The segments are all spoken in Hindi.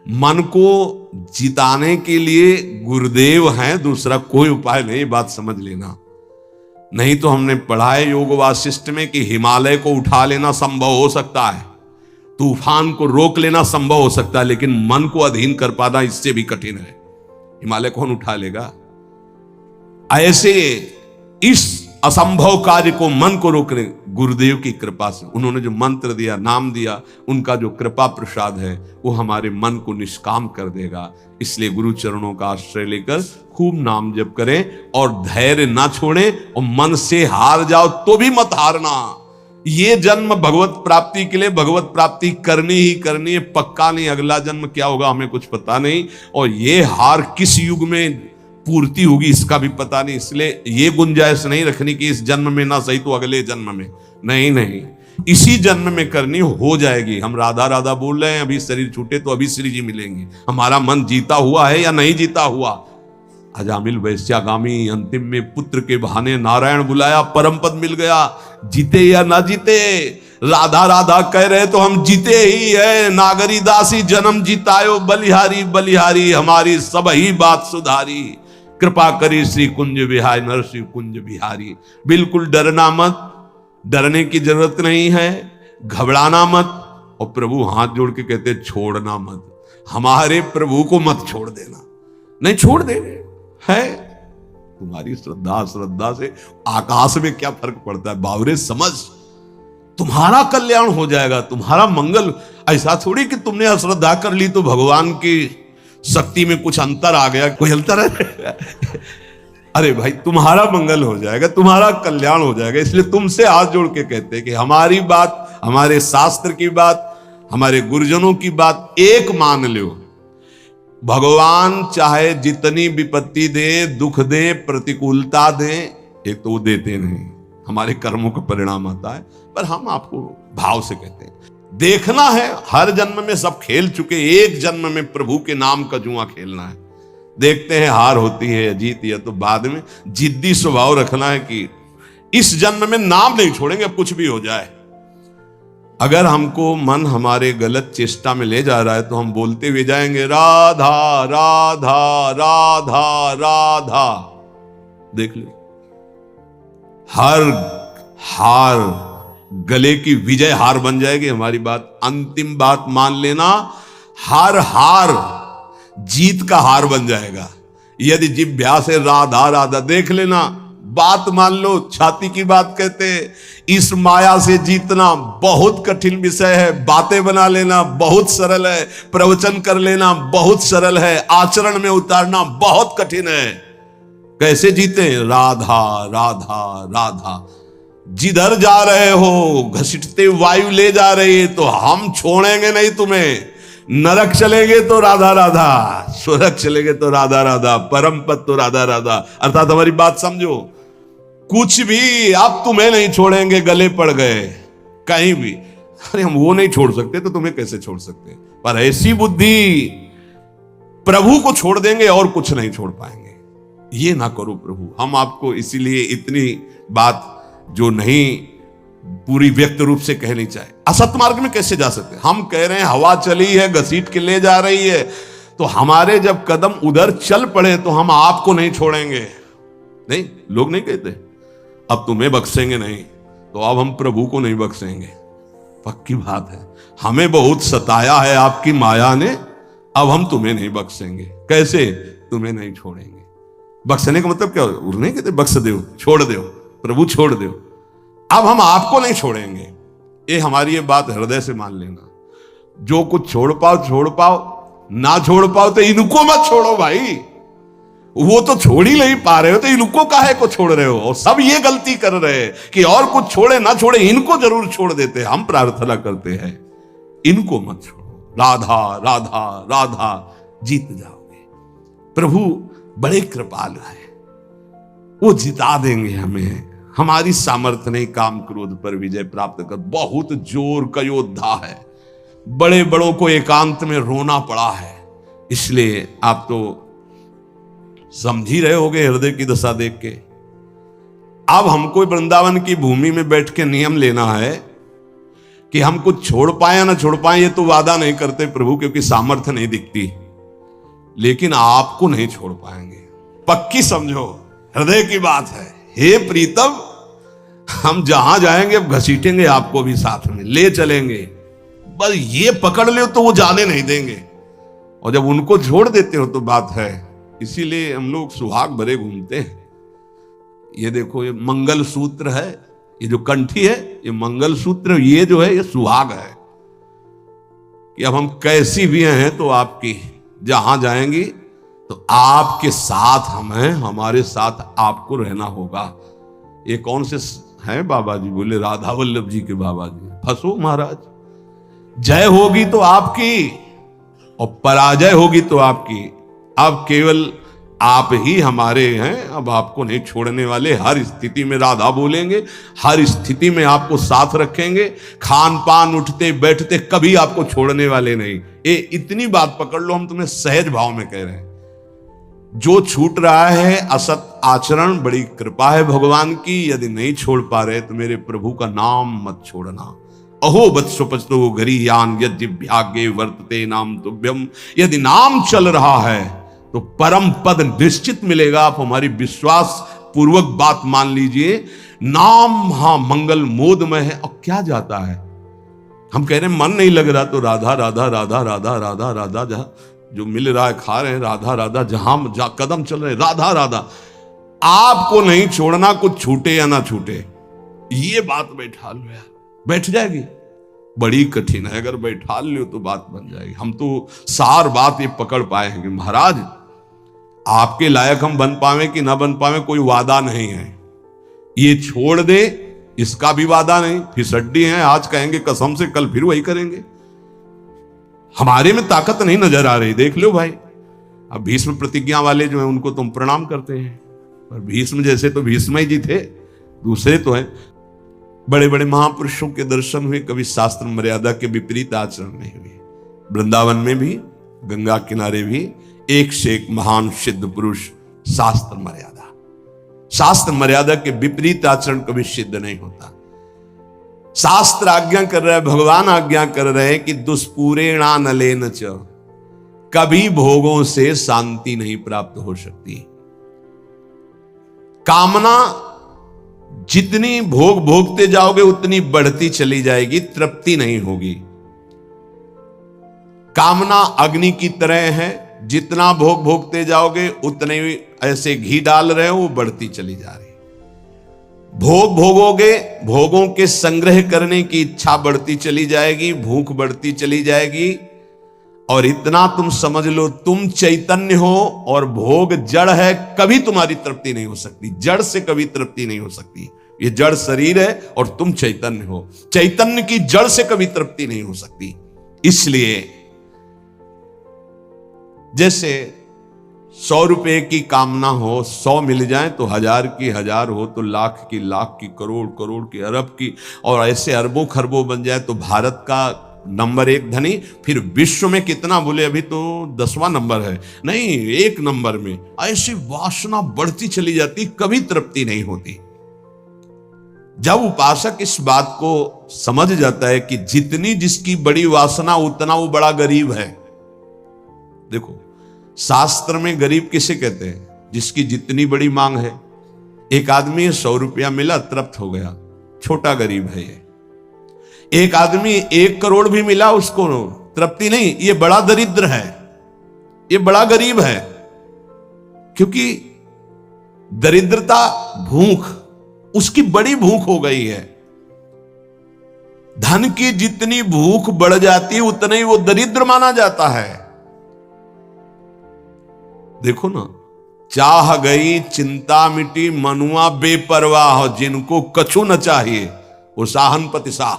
मन को जिताने के लिए गुरुदेव हैं, दूसरा कोई उपाय नहीं, बात समझ लेना। नहीं तो हमने पढ़ा है योग वासिष्ठ में कि हिमालय को उठा लेना संभव हो सकता है, तूफान को रोक लेना संभव हो सकता है, लेकिन मन को अधीन कर पाना इससे भी कठिन है। हिमालय कौन उठा लेगा? ऐसे इस असंभव कार्य को, मन को रोकने गुरुदेव की कृपा से, उन्होंने जो मंत्र दिया, नाम दिया, उनका जो कृपा प्रसाद है वो हमारे मन को निष्काम कर देगा। इसलिए गुरु चरणों का आश्रय लेकर खूब नाम जप करें और धैर्य ना छोड़ें, और मन से हार जाओ तो भी मत हारना। ये जन्म भगवत प्राप्ति के लिए भगवत प्राप्ति करनी ही करनी है, पक्का नहीं अगला जन्म क्या होगा हमें कुछ पता नहीं, और ये हार किस युग में पूर्ति होगी इसका भी पता नहीं। इसलिए ये गुंजाइश नहीं रखनी कि इस जन्म में ना सही तो अगले जन्म में, नहीं नहीं, इसी जन्म में करनी हो जाएगी। हम राधा राधा बोल रहे हैं, अभी शरीर छूटे तो अभी श्री जी मिलेंगे। हमारा मन जीता हुआ है या नहीं जीता हुआ? अजामिल वैश्यागामी अंतिम में पुत्र के बहाने नारायण बुलाया, परम पद मिल गया। जीते या ना जीते, राधा राधा कह रहे तो हम जीते ही है। नागरी दासी जन्म जीतायो, बलिहारी बलिहारी हमारी सब ही बात सुधारी। कृपा करी श्री कुंज विहाय नरसिंह कुंज बिहारी। बिल्कुल डरना मत, डरने की जरूरत नहीं है, घबराना मत। और प्रभु हाथ जोड़ के कहते छोड़ना मत, हमारे प्रभु को मत छोड़ देना। नहीं छोड़ देंगे, है तुम्हारी श्रद्धा, श्रद्धा से आकाश में क्या फर्क पड़ता है बावरे, समझ। तुम्हारा कल्याण हो जाएगा, तुम्हारा मंगल। ऐसा थोड़ी कि तुमने अश्रद्धा कर ली तो भगवान की शक्ति में कुछ अंतर आ गया, कोई अंतर है? अरे भाई तुम्हारा मंगल हो जाएगा, तुम्हारा कल्याण हो जाएगा। इसलिए तुमसे हाथ जोड़ के कहते हैं कि हमारी बात, हमारे शास्त्र की बात, हमारे गुरुजनों की बात एक मान लो। भगवान चाहे जितनी विपत्ति दे, दुख दे, प्रतिकूलता दे, एक तो वो देते नहीं, हमारे कर्मों का परिणाम आता है। पर हम आपको भाव से कहते हैं, देखना है हर जन्म में सब खेल चुके, एक जन्म में प्रभु के नाम का जुआ खेलना है। देखते हैं हार होती है या जीत है, तो बाद में जिद्दी स्वभाव रखना है कि इस जन्म में नाम नहीं छोड़ेंगे, अब कुछ भी हो जाए। अगर हमको मन हमारे गलत चेष्टा में ले जा रहा है तो हम बोलते हुए जाएंगे राधा राधा राधा राधा। देख लो, हर हार गले की विजय हार बन जाएगी हमारी बात। अंतिम बात मान लेना, हर हार जीत का हार बन जाएगा। यदि जिभ्या से राधा राधा, देख लेना, बात मान लो, छाती की बात कहते हैं। इस माया से जीतना बहुत कठिन विषय है। बातें बना लेना बहुत सरल है, प्रवचन कर लेना बहुत सरल है, आचरण में उतारना बहुत कठिन है। कैसे जीते? राधा राधा राधा। जिधर जा रहे हो घसीटते वायु ले जा रही है, तो हम छोड़ेंगे नहीं तुम्हें। नरक चलेंगे तो राधा राधा, स्वर्ग चलेंगे तो राधा राधा, परम पद तो राधा राधा। अर्थात हमारी बात समझो, कुछ भी अब तुम्हें नहीं छोड़ेंगे, गले पड़ गए कहीं भी। अरे हम वो नहीं छोड़ सकते तो तुम्हें कैसे छोड़ सकते? पर ऐसी बुद्धि, प्रभु को छोड़ देंगे और कुछ नहीं छोड़ पाएंगे। ये ना करो प्रभु। हम आपको इसीलिए इतनी बात जो नहीं पूरी व्यक्त रूप से कहनी चाहिए। असत मार्ग में कैसे जा सकते? हम कह रहे हैं हवा चली है, घसीट के ले जा रही है, तो हमारे जब कदम उधर चल पड़े तो हम आपको नहीं छोड़ेंगे। नहीं, लोग नहीं कहते अब तुम्हें बख्शेंगे नहीं, तो अब हम प्रभु को नहीं बख्शेंगे। पक्की बात है, हमें बहुत सताया है आपकी माया ने, अब हम तुम्हें नहीं बख्शेंगे। कैसे? तुम्हें नहीं छोड़ेंगे। बख्शने का मतलब क्या? नहीं कहते बख्श दो, छोड़ दो, प्रभु छोड़ दो। अब हम आपको नहीं छोड़ेंगे। ये हमारी ये बात हृदय से मान लेना। जो कुछ छोड़ पाओ, ना छोड़ पाओ तो इनको मत छोड़ो भाई। वो तो छोड़ ही नहीं पा रहे हो, तो इनको काहे को छोड़ रहे हो? और सब ये गलती कर रहे हैं कि और कुछ छोड़े ना छोड़े, इनको जरूर छोड़ देते हैं। हम प्रार्थना करते हैं इनको मत छोड़ो। राधा राधा राधा, जीत जाओगे। प्रभु बड़े कृपालु है, वो जिता देंगे हमें। हमारी सामर्थ्य नहीं काम क्रोध पर विजय प्राप्त कर। बहुत जोर का योद्धा है, बड़े बड़ों को एकांत में रोना पड़ा है। इसलिए आप तो समझ ही रहे होगे हृदय की दशा देख के। अब हमको वृंदावन की भूमि में बैठ के नियम लेना है कि हम कुछ छोड़ पाए या ना छोड़ पाए ये तो वादा नहीं करते प्रभु, क्योंकि सामर्थ्य नहीं दिखती, लेकिन आपको नहीं छोड़ पाएंगे। पक्की समझो, हृदय की बात है। हे प्रीतम, हम जहां जाएंगे अब घसीटेंगे आपको भी, साथ में ले चलेंगे, बस ये पकड़ लो तो वो जाने नहीं देंगे। और जब उनको छोड़ देते हो तो बात है। इसीलिए हम लोग सुहाग भरे घूमते हैं। ये देखो, ये मंगल सूत्र है, ये जो कंठी है ये मंगल सूत्र, ये जो है ये सुहाग है कि अब हम कैसी भी हैं तो आपकी, जहां जाएंगी तो आपके साथ हम हैं, हमारे साथ आपको रहना होगा। ये कौन से हैं बाबा जी? बोले राधा वल्लभ जी के बाबा जी। फंसो महाराज, जय होगी तो आपकी और पराजय होगी तो आपकी। अब केवल आप ही हमारे हैं, अब आपको नहीं छोड़ने वाले। हर स्थिति में राधा बोलेंगे, हर स्थिति में आपको साथ रखेंगे, खान पान उठते बैठते कभी आपको छोड़ने वाले नहीं। ये इतनी बात पकड़ लो, हम तुम्हें सहज भाव में कह रहे हैं। जो छूट रहा है असत आचरण, बड़ी कृपा है भगवान की। यदि नहीं छोड़ पा रहे तो मेरे प्रभु का नाम मत छोड़ना। अहो वत्सोपस्तो गरीयान यद्यभ्यागे वर्तते नाम तुभ्यम। यदि नाम चल रहा है तो परम पद निश्चित मिलेगा। आप हमारी विश्वास पूर्वक बात मान लीजिए। नाम महामंगल मोदमय है। और क्या जाता है, हम कह रहे हैं मन नहीं लग रहा तो राधा राधा राधा राधा राधा राधा, जहां जो मिल रहा है खा रहे हैं, राधा राधा, जहां कदम चल रहे राधा राधा। आपको नहीं छोड़ना, कुछ छूटे या ना छूटे, ये बात बैठा लो यार, बैठ जाएगी। बड़ी कठिन है, अगर बैठा लो तो बात बन जाएगी। हम तो सार बात ये पकड़ पाए हैं कि महाराज आपके लायक हम बन पावे कि ना बन पावे कोई वादा नहीं है। ये छोड़ दे इसका भी वादा नहीं। फिसड्डी हैं, आज कहेंगे कसम से, कल फिर वही करेंगे। हमारे में ताकत नहीं नजर आ रही, देख लो भाई। अब भीष्म प्रतिज्ञा वाले जो हैं उनको तुम प्रणाम करते हैं, पर भीष्म जैसे तो भीष्म ही जी थे, दूसरे तो हैं। बड़े बड़े महापुरुषों के दर्शन हुए, कभी शास्त्र मर्यादा के विपरीत आचरण नहीं हुए। वृंदावन में भी, गंगा किनारे भी एक से एक महान सिद्ध पुरुष। शास्त्र मर्यादा के विपरीत आचरण कभी सिद्ध नहीं होता। शास्त्र आज्ञा कर रहा है, भगवान आज्ञा कर रहे हैं कि दुष्पूरेणा नलेन च, कभी भोगों से शांति नहीं प्राप्त हो सकती। कामना जितनी भोग भोगते जाओगे उतनी बढ़ती चली जाएगी, तृप्ति नहीं होगी। कामना अग्नि की तरह है, जितना भोग भोगते जाओगे उतने ऐसे घी डाल रहे हो, वो बढ़ती चली जा रही। भोग भोगोगे, भोगों के संग्रह करने की इच्छा बढ़ती चली जाएगी, भूख बढ़ती चली जाएगी। और इतना तुम समझ लो, तुम चैतन्य हो और भोग जड़ है, कभी तुम्हारी तृप्ति नहीं हो सकती। जड़ से कभी तृप्ति नहीं हो सकती। ये जड़ शरीर है और तुम चैतन्य हो, चैतन्य की जड़ से कभी तृप्ति नहीं हो सकती। इसलिए जैसे 100 रुपए की कामना हो, 100 मिल जाए तो 1000 की 1000 हो तो लाख की लाख की, करोड़ करोड़ की, अरब की, और ऐसे अरबों खरबों बन जाए तो भारत का नंबर 1 धनी। फिर विश्व में कितना बोले, अभी तो 10वां नंबर है, नहीं 1 नंबर में। ऐसी वासना बढ़ती चली जाती, कभी तृप्ति नहीं होती। जब उपासक इस बात को समझ जाता है कि जितनी जिसकी बड़ी वासना उतना वो बड़ा गरीब है। देखो शास्त्र में गरीब किसे कहते हैं? जिसकी जितनी बड़ी मांग है। एक आदमी 100 रुपया मिला, तृप्त हो गया, छोटा गरीब है ये। एक आदमी 1 करोड़ भी मिला, उसको तृप्ति नहीं, ये बड़ा दरिद्र है, ये बड़ा गरीब है। क्योंकि दरिद्रता भूख, उसकी बड़ी भूख हो गई है। धन की जितनी भूख बढ़ जाती है उतना ही वो दरिद्र माना जाता है। देखो ना, चाह गई चिंता मिटी, मनुआ बेपरवाह, जिनको कछु न चाहिए वो साहनपति शाह,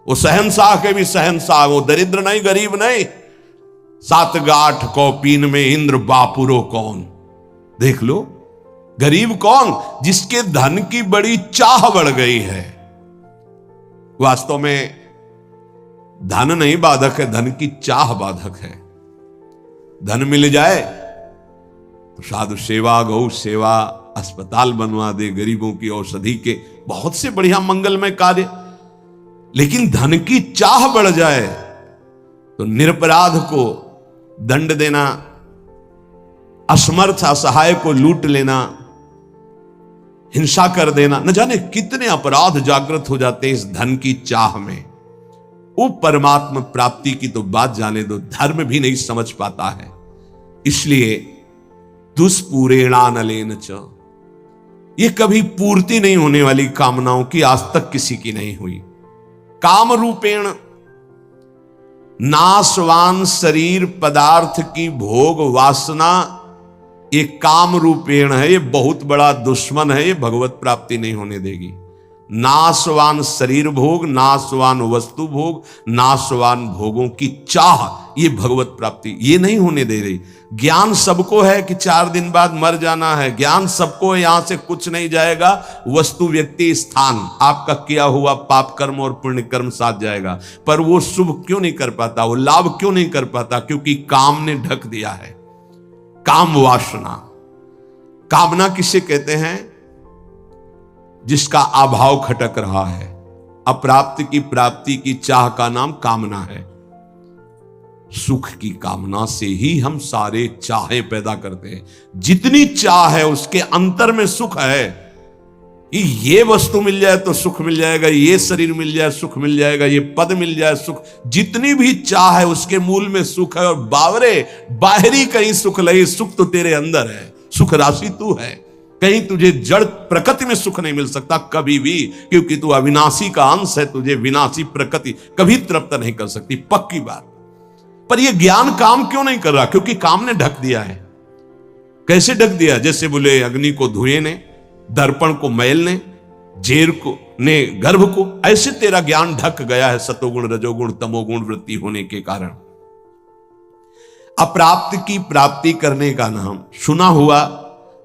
वो शहनशाह के भी शहनशाह, वो दरिद्र नहीं, गरीब नहीं। 7 गांठ कौपीन में इंद्र बापुरो कौन। देख लो, गरीब कौन? जिसके धन की बड़ी चाह बढ़ गई है। वास्तव में धन नहीं बाधक है, धन की चाह बाधक है। धन मिल जाए तो साधु सेवा, गौ सेवा, अस्पताल बनवा दे, गरीबों की औषधि के बहुत से बढ़िया मंगलमय कार्य। लेकिन धन की चाह बढ़ जाए तो निरपराध को दंड देना, असमर्थ असहाय को लूट लेना, हिंसा कर देना, न जाने कितने अपराध जागृत हो जाते हैं इस धन की चाह में। वो परमात्मा प्राप्ति की तो बात जाने दो, धर्म भी नहीं समझ पाता है। इसलिए दुष्पूरेणानलेन च, ये कभी पूर्ति नहीं होने वाली कामनाओं की आज तक किसी की नहीं हुई। काम रूपेण नाशवान शरीर पदार्थ की भोग वासना, ये काम रूपेण है, ये बहुत बड़ा दुश्मन है, ये भगवत प्राप्ति नहीं होने देगी। नाशवान शरीर भोग, नाशवान वस्तु भोग, नाशवान भोगों की चाह, ये भगवत प्राप्ति ये नहीं होने दे रही। ज्ञान सबको है कि 4 दिन बाद मर जाना है, ज्ञान सबको है, यहां से कुछ नहीं जाएगा, वस्तु व्यक्ति स्थान आपका किया हुआ पाप कर्म और पुण्य कर्म साथ जाएगा। पर वो शुभ क्यों नहीं कर पाता, वो लाभ क्यों नहीं कर पाता? क्योंकि काम ने ढक दिया है। काम वासना, कामना किसे कहते हैं? जिसका अभाव खटक रहा है। अप्राप्त की प्राप्ति की चाह का नाम कामना है। सुख की कामना से ही हम सारे चाहे पैदा करते हैं। जितनी चाह है उसके अंतर में सुख है। ये वस्तु मिल जाए तो सुख मिल जाएगा, ये शरीर मिल जाए सुख मिल जाएगा, ये पद मिल जाए सुख। जितनी भी चाह है उसके मूल में सुख है। और बावरे बाहरी कहीं सुख नहीं, सुख तो तेरे अंदर है, सुख राशि तू है। कहीं तुझे जड़ प्रकृति में सुख नहीं मिल सकता कभी भी, क्योंकि तू अविनाशी का अंश है। तुझे विनाशी प्रकृति कभी तृप्त नहीं कर सकती, पक्की बात। पर यह ज्ञान काम क्यों नहीं कर रहा? क्योंकि काम ने ढक दिया है। कैसे ढक दिया? जैसे बोले अग्नि को धुएं ने, दर्पण को मैल ने, जेर को ने गर्भ को, ऐसे तेरा ज्ञान ढक गया है सतोगुण रजोगुण तमोगुण वृत्ति होने के कारण। अप्राप्त की प्राप्ति करने का नाम, सुना हुआ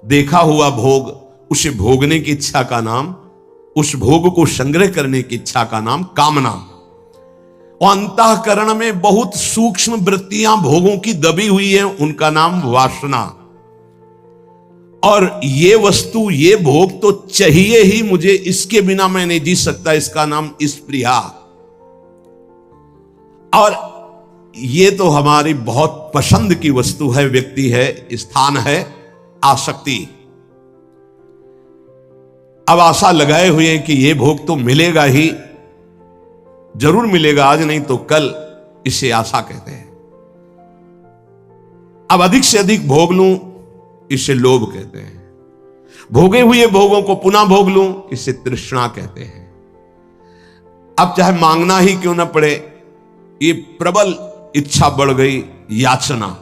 देखा हुआ भोग, उसे भोगने की इच्छा का नाम, उस भोग को संग्रह करने की इच्छा का नाम कामना। और अंतःकरण में बहुत सूक्ष्म वृत्तियां भोगों की दबी हुई है, उनका नाम वासना। और ये वस्तु ये भोग तो चाहिए ही मुझे, इसके बिना मैं नहीं जी सकता, इसका नाम स्पृहा। और ये तो हमारी बहुत पसंद की वस्तु है, व्यक्ति है, स्थान है, आसक्ति। अब आशा लगाए हुए हैं कि ये भोग तो मिलेगा ही, जरूर मिलेगा, आज नहीं तो कल, इसे आशा कहते हैं। अब अधिक से अधिक भोग लूं, इसे लोभ कहते हैं। भोगे हुए भोगों को पुनः भोग लूं, इसे तृष्णा कहते हैं। अब चाहे मांगना ही क्यों ना पड़े, ये प्रबल इच्छा बढ़ गई, याचना।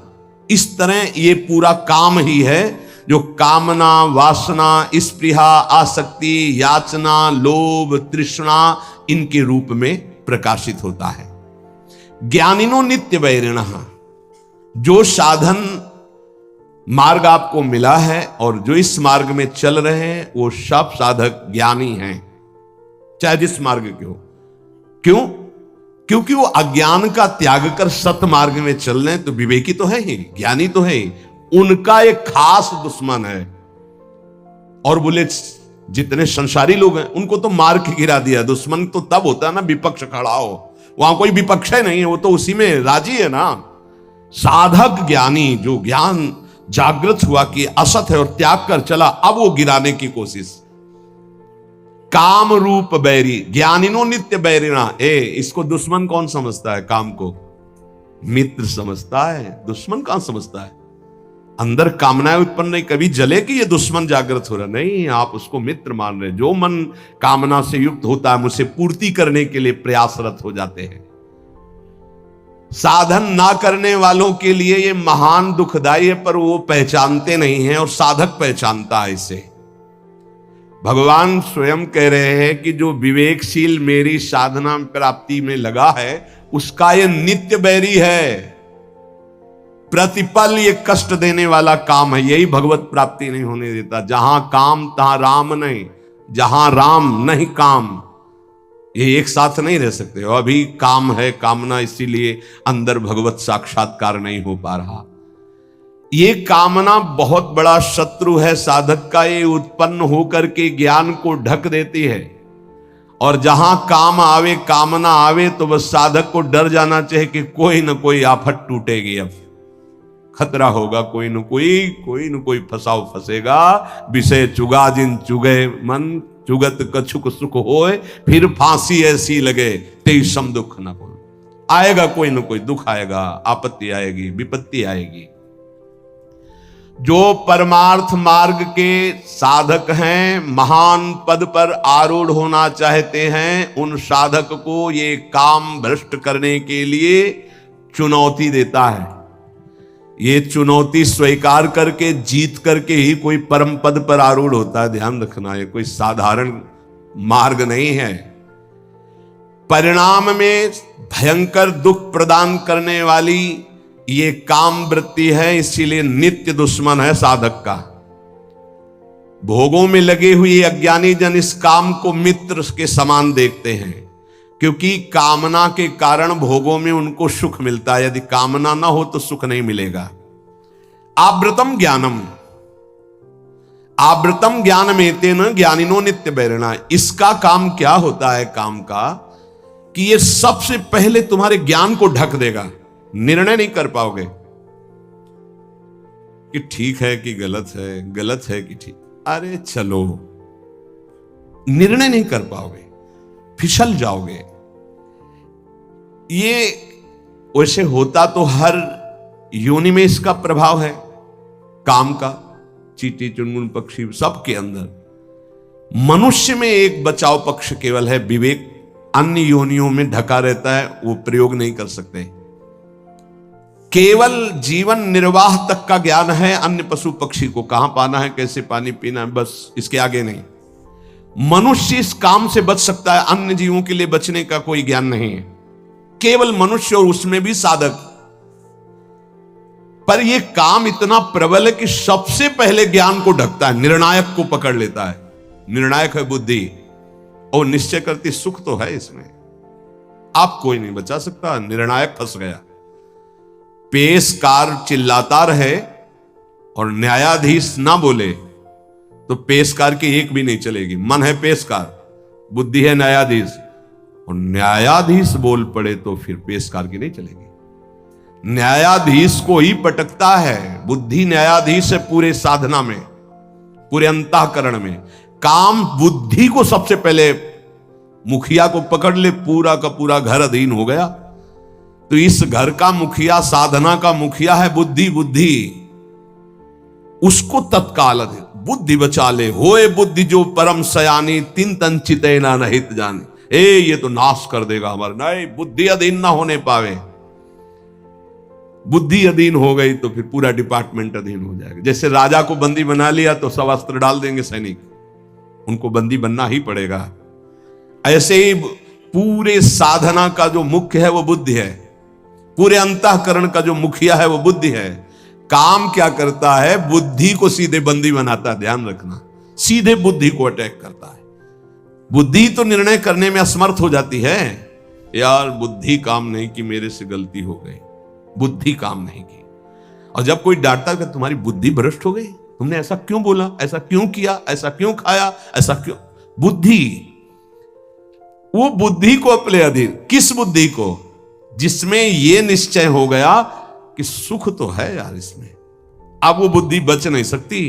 इस तरह ये पूरा काम ही है जो कामना, वासना, स्पृहा, आसक्ति, याचना, लोभ, तृष्णा इनके रूप में प्रकाशित होता है। ज्ञानिनो नित्य वैरिणः, जो साधन मार्ग आपको मिला है और जो इस मार्ग में चल रहे हैं वो सब साधक ज्ञानी हैं, चाहे जिस मार्ग के हो। क्यों? क्योंकि वो अज्ञान का त्याग कर सत मार्ग में चल रहे हैं, तो विवेकी तो है ही, ज्ञानी तो है ही। उनका एक खास दुश्मन है। और बोले जितने संसारी लोग हैं उनको तो मार के गिरा दिया। दुश्मन तो तब होता है ना विपक्ष खड़ा हो, वहां कोई विपक्ष नहीं है, वो तो उसी में राजी है ना। साधक ज्ञानी, जो ज्ञान जागृत हुआ कि असत है और त्याग कर चला, अब वो गिराने की कोशिश। काम रूप बैरी, ज्ञानिनो नित्य बैरिणा। इसको दुश्मन कौन समझता है? काम को मित्र समझता है, दुश्मन कहां समझता है? अंदर कामनाएं उत्पन्न नहीं, कभी जले कि ये दुश्मन जागृत हो रहा, नहीं, आप उसको मित्र मान रहे। जो मन कामना से युक्त होता है, उसे पूर्ति करने के लिए प्रयासरत हो जाते हैं। साधन ना करने वालों के लिए ये महान दुखदाई है, पर वो पहचानते नहीं हैं और साधक पहचानता है इसे। भगवान स्वयं कह रहे हैं कि जो विवेकशील मेरी साधना प्राप्ति में लगा है, उसका ये नित्य बैरी है। प्रतिपल ये कष्ट देने वाला काम है, यही भगवत प्राप्ति नहीं होने देता। जहां काम तहां राम नहीं, जहां राम नहीं काम, ये एक साथ नहीं रह सकते। और अभी काम है, कामना, इसीलिए अंदर भगवत साक्षात्कार नहीं हो पा रहा। ये कामना बहुत बड़ा शत्रु है साधक का। ये उत्पन्न होकर के ज्ञान को ढक देती है और जहां काम आवे, कामना आवे, तो बस साधक को डर जाना चाहिए कि कोई न कोई आफत टूटेगी, अब खतरा होगा, कोई न कोई फसाव फंसेगा। विषय चुगा जिन चुगे मन, चुगत कछुक सुख होए, फिर फांसी ऐसी लगे तेई सम दुख न बोल। आएगा कोई न कोई दुख आएगा, आपत्ति आएगी, विपत्ति आएगी। जो परमार्थ मार्ग के साधक हैं, महान पद पर आरूढ़ होना चाहते हैं, उन साधक को ये काम भ्रष्ट करने के लिए चुनौती देता है। ये चुनौती स्वीकार करके, जीत करके ही कोई परम पद पर आरूढ़ होता है। ध्यान रखना, ये कोई साधारण मार्ग नहीं है। परिणाम में भयंकर दुख प्रदान करने वाली ये काम वृत्ति है, इसीलिए नित्य दुश्मन है साधक का। भोगों में लगे हुए अज्ञानी जन इस काम को मित्र के समान देखते हैं, क्योंकि कामना के कारण भोगों में उनको सुख मिलता है। यदि कामना ना हो तो सुख नहीं मिलेगा। आवृतम ज्ञानम, आवृतम ज्ञान में तेन ज्ञानिनो नित्य बैरिणा। इसका काम क्या होता है? काम का कि ये सबसे पहले तुम्हारे ज्ञान को ढक देगा। निर्णय नहीं कर पाओगे कि ठीक है कि गलत है, गलत है कि ठीक। अरे चलो, निर्णय नहीं कर पाओगे, फिसल जाओगे। ये वैसे होता तो हर योनि में इसका प्रभाव है, काम का। चींटी, चुनमुन, पक्षी सबके अंदर। मनुष्य में एक बचाव पक्ष केवल है, विवेक। अन्य योनियों में ढका रहता है, वो प्रयोग नहीं कर सकते। केवल जीवन निर्वाह तक का ज्ञान है। अन्य पशु पक्षी को कहां पाना है, कैसे पानी पीना है, बस इसके आगे नहीं। मनुष्य इस काम से बच सकता है, अन्य जीवों के लिए बचने का कोई ज्ञान नहीं है। केवल मनुष्य, और उसमें भी साधक। पर यह काम इतना प्रबल है कि सबसे पहले ज्ञान को ढकता है, निर्णायक को पकड़ लेता है। निर्णायक है बुद्धि, और निश्चय करती सुख तो है इसमें। आप कोई नहीं बचा सकता, निर्णायक फंस गया। पेशकार चिल्लाता रहे और न्यायाधीश ना बोले तो पेशकार की एक भी नहीं चलेगी। मन है पेशकार, बुद्धि है न्यायाधीश, और न्यायाधीश बोल पड़े तो फिर पेशकार की नहीं चलेगी। न्यायाधीश को ही पटकता है। बुद्धि न्यायाधीश है पूरे साधना में, पूरे अंतःकरण में। काम बुद्धि को सबसे पहले, मुखिया को पकड़ ले, पूरा का पूरा घर अधीन हो गया। तो इस घर का मुखिया, साधना का मुखिया है बुद्धि। बुद्धि उसको तत्काल बुद्धि बचा ले। होए बुद्धि जो परम सयानी, तिन तन चिते ना नहित जाने। ये तो नाश कर देगा हमारे। नहीं, बुद्धि अधीन ना होने पावे। बुद्धि अधीन हो गई तो फिर पूरा डिपार्टमेंट अधीन हो जाएगा। जैसे राजा को बंदी बना लिया तो सब अस्त्र डाल देंगे सैनिक, उनको बंदी बनना ही पड़ेगा। ऐसे ही पूरे साधना का जो मुख्य है वो बुद्धि है। पूरे अंतःकरण का जो मुखिया है वो बुद्धि है। काम क्या करता है? बुद्धि को सीधे बंदी बनाता है। ध्यान रखना, सीधे बुद्धि को अटैक करता है। बुद्धि तो निर्णय करने में असमर्थ हो जाती है। यार बुद्धि काम नहीं की, मेरे से गलती हो गई, बुद्धि काम नहीं की। और जब कोई डांटता कि तुम्हारी बुद्धि भ्रष्ट हो गई, तुमने ऐसा क्यों बोला, ऐसा क्यों किया, ऐसा क्यों खाया, ऐसा क्यों। बुद्धि, वो बुद्धि को अपने अधीन। किस बुद्धि को? जिसमें यह निश्चय हो गया कि सुख तो है यार इसमें। अब वो बुद्धि बच नहीं सकती,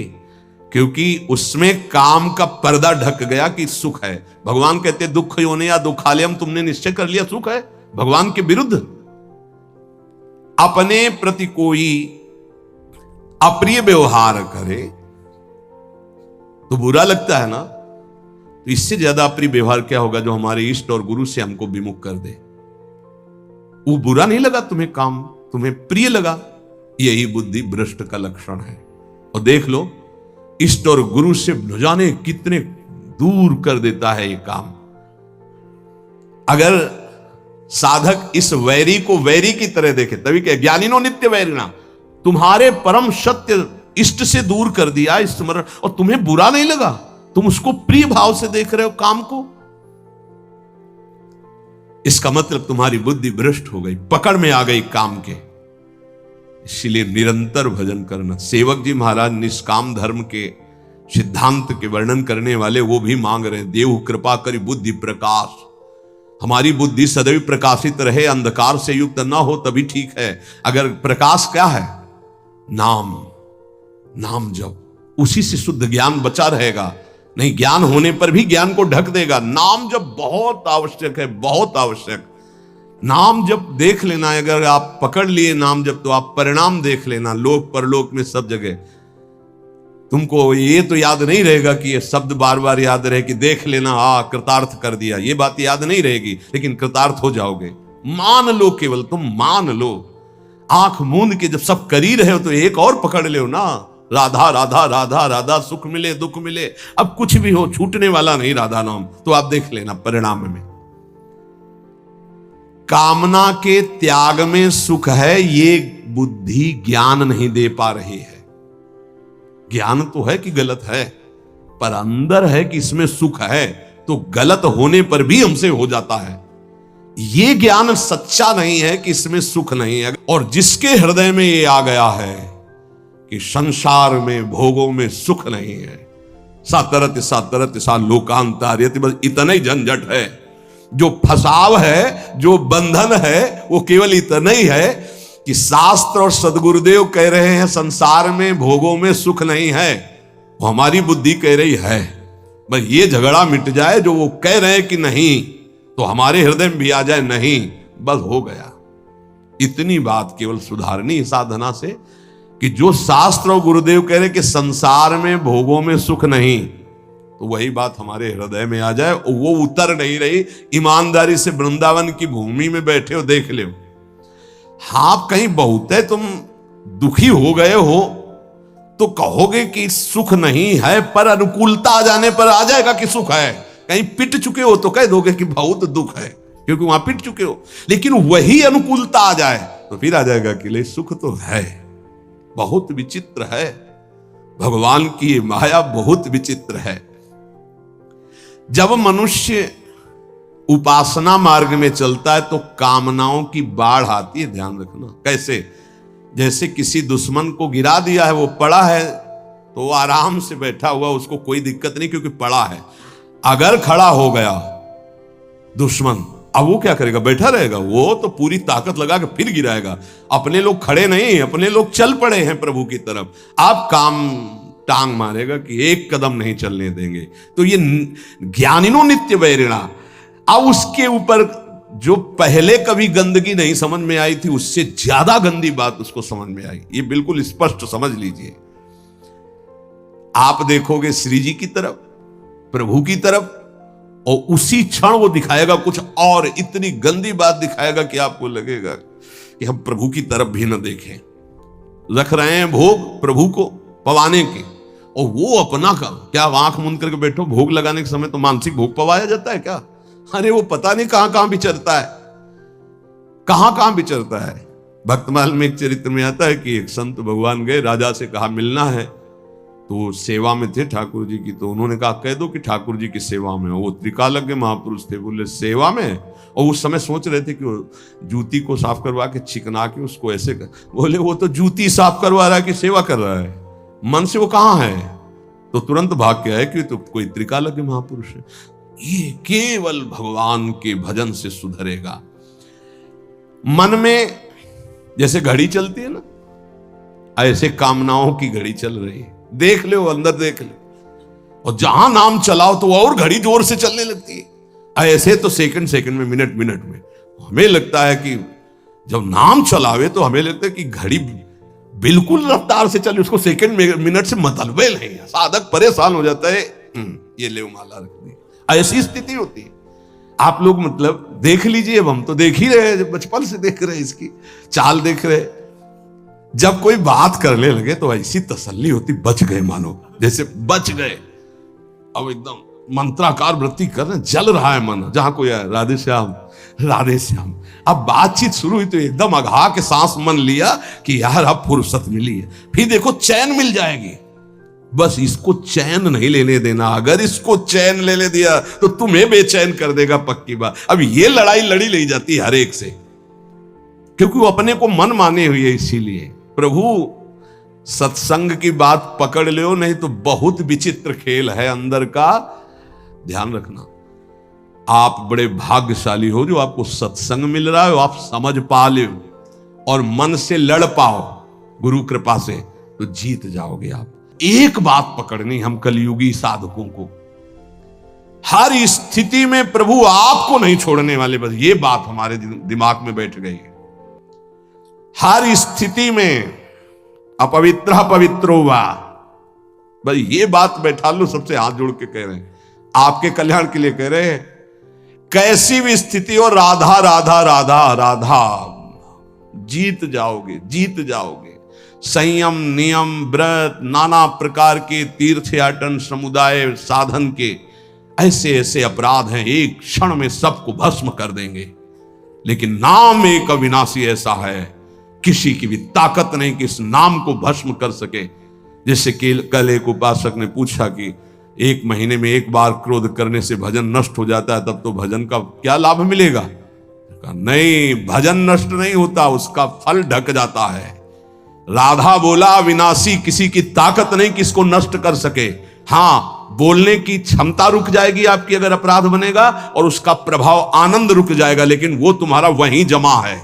क्योंकि उसमें काम का पर्दा ढक गया कि सुख है। भगवान कहते दुख योनि या दुखालयम, तुमने निश्चय कर लिया सुख है। भगवान के विरुद्ध अपने प्रति कोई अप्रिय व्यवहार करे तो बुरा लगता है ना। तो इससे ज्यादा अप्रिय व्यवहार क्या होगा जो हमारे इष्ट और गुरु से हमको विमुख कर दे। वो बुरा नहीं लगा तुम्हें, काम तुम्हें प्रिय लगा, यही बुद्धि भ्रष्ट का लक्षण है। और देख लो, इष्ट और गुरु से न जाने कितने दूर कर देता है ये काम। अगर साधक इस वैरी को वैरी की तरह देखे, तभी क्या ज्ञानिनो नित्य वैरिणा, तुम्हारे परम सत्य इष्ट से दूर कर दिया स्मरण, और तुम्हें बुरा नहीं लगा, तुम उसको प्रिय भाव से देख रहे हो काम को, इसका मतलब तुम्हारी बुद्धि भ्रष्ट हो गई, पकड़ में आ गई काम के। इसलिए निरंतर भजन करना। सेवक जी महाराज निष्काम धर्म के सिद्धांत के वर्णन करने वाले वो भी मांग रहे हैं, देव कृपा करी बुद्धि प्रकाश, हमारी बुद्धि सदैव प्रकाशित रहे, अंधकार से युक्त ना हो तभी ठीक है। अगर प्रकाश क्या है? नाम, नाम जप, उसी से शुद्ध ज्ञान बचा रहेगा। नहीं, ज्ञान होने पर भी ज्ञान को ढक देगा। नाम जप बहुत आवश्यक है, बहुत आवश्यक। नाम जप देख लेना, अगर आप पकड़ लिए नाम जप तो आप परिणाम देख लेना, लोक परलोक में सब जगह। तुमको ये तो याद नहीं रहेगा कि ये शब्द बार बार याद रहे कि देख लेना, कृतार्थ कर दिया, ये बात याद नहीं रहेगी, लेकिन कृतार्थ हो जाओगे। मान लो, केवल तुम मान लो। आंख मूंद के जब सब कर ही रहे हो तो एक और पकड़ लो ना, राधा राधा राधा राधा, सुख मिले दुख मिले, अब कुछ भी हो छूटने वाला नहीं राधा नाम। तो आप देख लेना परिणाम में। कामना के त्याग में सुख है, ये बुद्धि ज्ञान नहीं दे पा रही है। ज्ञान तो है कि गलत है, पर अंदर है कि इसमें सुख है, तो गलत होने पर भी हमसे हो जाता है। ये ज्ञान सच्चा नहीं है कि इसमें सुख नहीं है। और जिसके हृदय में ये आ गया है कि संसार में भोगों में सुख नहीं है, सातरत सातरत सा लोकांतार्यति, बस इतना ही झंझट है। जो फसाव है, जो बंधन है, वो केवल इतना ही है कि शास्त्र और सदगुरुदेव कह रहे हैं संसार में भोगों में सुख नहीं है, वो हमारी बुद्धि कह रही है। बस ये झगड़ा मिट जाए, जो वो कह रहे हैं कि नहीं, तो हमारे हृदय में भी आ जाए नहीं, बस हो गया। इतनी बात केवल सुधारनी साधना से कि जो शास्त्र और गुरुदेव कह रहे कि संसार में भोगों में सुख नहीं, तो वही बात हमारे हृदय में आ जाए। वो उतर नहीं रही। ईमानदारी से वृंदावन की भूमि में बैठे हो, देख लो। हाँ, कहीं बहुत है तुम दुखी हो गए हो तो कहोगे कि सुख नहीं है, पर अनुकूलता आ जाने पर आ जाएगा कि सुख है। कहीं पिट चुके हो तो कह दोगे कि बहुत दुख है, क्योंकि वहां पिट चुके हो। लेकिन वही अनुकूलता आ जाए तो फिर आ जाएगा कि ले सुख तो है। बहुत विचित्र है, भगवान की ये माया बहुत विचित्र है। जब मनुष्य उपासना मार्ग में चलता है तो कामनाओं की बाढ़ आती है, ध्यान रखना। कैसे? जैसे किसी दुश्मन को गिरा दिया है, वो पड़ा है तो वो आराम से बैठा हुआ, उसको कोई दिक्कत नहीं क्योंकि पड़ा है। अगर खड़ा हो गया दुश्मन, अब वो क्या करेगा? बैठा रहेगा? वो तो पूरी ताकत लगा के फिर गिराएगा। अपने लोग खड़े नहीं, अपने लोग चल पड़े हैं प्रभु की तरफ। आप काम टांग मारेगा कि एक कदम नहीं चलने देंगे। तो ये ज्ञानिनो नित्य वैरिणा। अब उसके ऊपर जो पहले कभी गंदगी नहीं समझ में आई थी, उससे ज्यादा गंदी बात उसको समझ में आई। ये बिल्कुल स्पष्ट समझ लीजिए। आप देखोगे श्री जी की तरफ, प्रभु की तरफ, और उसी क्षण वो दिखाएगा कुछ और, इतनी गंदी बात दिखाएगा कि आपको लगेगा कि हम प्रभु की तरफ भी न देखें। रख रहे हैं भोग प्रभु को पवाने के, और वो अपना का क्या आंख मूंद करके बैठो। भोग लगाने के समय तो मानसिक भोग पवाया जाता है क्या? अरे वो पता नहीं कहां कहां विचरता है, कहां कहां विचरता है। भक्तमाल में एक चरित्र में आता है कि एक संत भगवान गए, राजा से कहा मिलना है, तो सेवा में थे ठाकुर जी की। तो उन्होंने कहा कह दो कि ठाकुर जी की सेवा में। वो त्रिकालज्ञ महापुरुष थे, बोले सेवा में? और उस समय सोच रहे थे कि वो जूती को साफ करवा के चिकना के उसको ऐसे कर। बोले वो तो जूती साफ करवा रहा है कि सेवा कर रहा है, मन से वो कहां है? तो तुरंत भाग के आए कि तो कोई त्रिकालज्ञ महापुरुष है। ये केवल भगवान के भजन से सुधरेगा। मन में जैसे घड़ी चलती है ना, ऐसे कामनाओं की घड़ी चल रही है। देख लो, अंदर देख लो, और जहां नाम चलाओ तो और घड़ी जोर से चलने लगती है। ऐसे तो सेकंड सेकंड में, मिनट मिनट में। हमें लगता है कि जब नाम चलावे तो हमें लगता है कि घड़ी बिल्कुल रफ्तार से चले, उसको सेकंड मिनट से मतलब नहीं। साधक परेशान हो जाता है, ये ले माला रख दी। ऐसी स्थिति होती है। आप लोग मतलब देख लीजिए, अब हम तो देख ही रहे, बचपन से देख रहे, इसकी चाल देख रहे। जब कोई बात करने लगे तो ऐसी तसल्ली होती, बच गए, मानो जैसे बच गए। अब एकदम मंत्राकार वृत्ति कर रहे, जल रहा है मन, जहां कोई आए राधे श्याम राधे श्याम। अब बातचीत शुरू हुई तो एकदम अघा के सांस मन लिया कि यार अब फुर्सत मिली है। फिर देखो चैन मिल जाएगी, बस इसको चैन नहीं लेने देना। अगर इसको चैन ले दिया तो तुम्हें बेचैन कर देगा, पक्की बात। अब ये लड़ाई लड़ी ले जाती है हर एक से, क्योंकि वो अपने को मन माने हुए। इसीलिए प्रभु सत्संग की बात पकड़ लो, नहीं तो बहुत विचित्र खेल है अंदर का। ध्यान रखना, आप बड़े भाग्यशाली हो जो आपको सत्संग मिल रहा है, आप समझ पा लो और मन से लड़ पाओ गुरु कृपा से, तो जीत जाओगे आप। एक बात पकड़नी हम कलयुगी साधकों को, हर स्थिति में प्रभु आपको नहीं छोड़ने वाले, बस ये बात हमारे दिमाग में बैठ गई है। हर स्थिति में अपवित्र पवित्रो वा, बस ये बात बैठा लो, सबसे हाथ जोड़ के कह रहे हैं, आपके कल्याण के लिए कह रहे हैं। कैसी भी स्थिति हो, राधा राधा राधा राधा, जीत जाओगे, जीत जाओगे। संयम, नियम, व्रत, नाना प्रकार के तीर्थयाटन, समुदाय साधन के ऐसे ऐसे अपराध हैं, एक क्षण में सबको भस्म कर देंगे। लेकिन नाम एक अविनाशी ऐसा है, किसी की भी ताकत नहीं कि इस नाम को भस्म कर सके। जैसे कल एक उपासक ने पूछा कि 1 महीने में 1 बार क्रोध करने से भजन नष्ट हो जाता है, तब तो भजन का क्या लाभ मिलेगा? कहा नहीं, भजन नष्ट नहीं होता, उसका फल ढक जाता है। राधा बोला विनाशी, किसी की ताकत नहीं कि इसको नष्ट कर सके। हां, बोलने की क्षमता रुक जाएगी आपकी अगर अपराध बनेगा, और उसका प्रभाव आनंद रुक जाएगा, लेकिन वो तुम्हारा वहीं जमा है।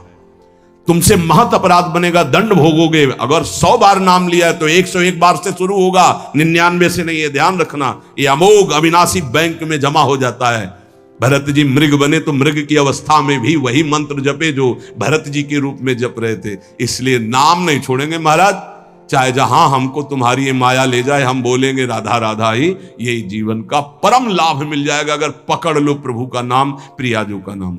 तुमसे महत अपराध बनेगा, दंड भोगोगे। अगर 100 बार नाम लिया है तो 101 बार से शुरू होगा, 99 से नहीं। है ध्यान रखना, ये अमोघ अविनाशी बैंक में जमा हो जाता है। भरत जी मृग बने तो मृग की अवस्था में भी वही मंत्र जपे जो भरत जी के रूप में जप रहे थे। इसलिए नाम नहीं छोड़ेंगे महाराज, चाहे जहां हमको तुम्हारी ये माया ले जाए, हम बोलेंगे राधा राधा ही, यही जीवन का परम लाभ मिल जाएगा अगर पकड़ लो प्रभु का नाम, प्रियाजू का नाम।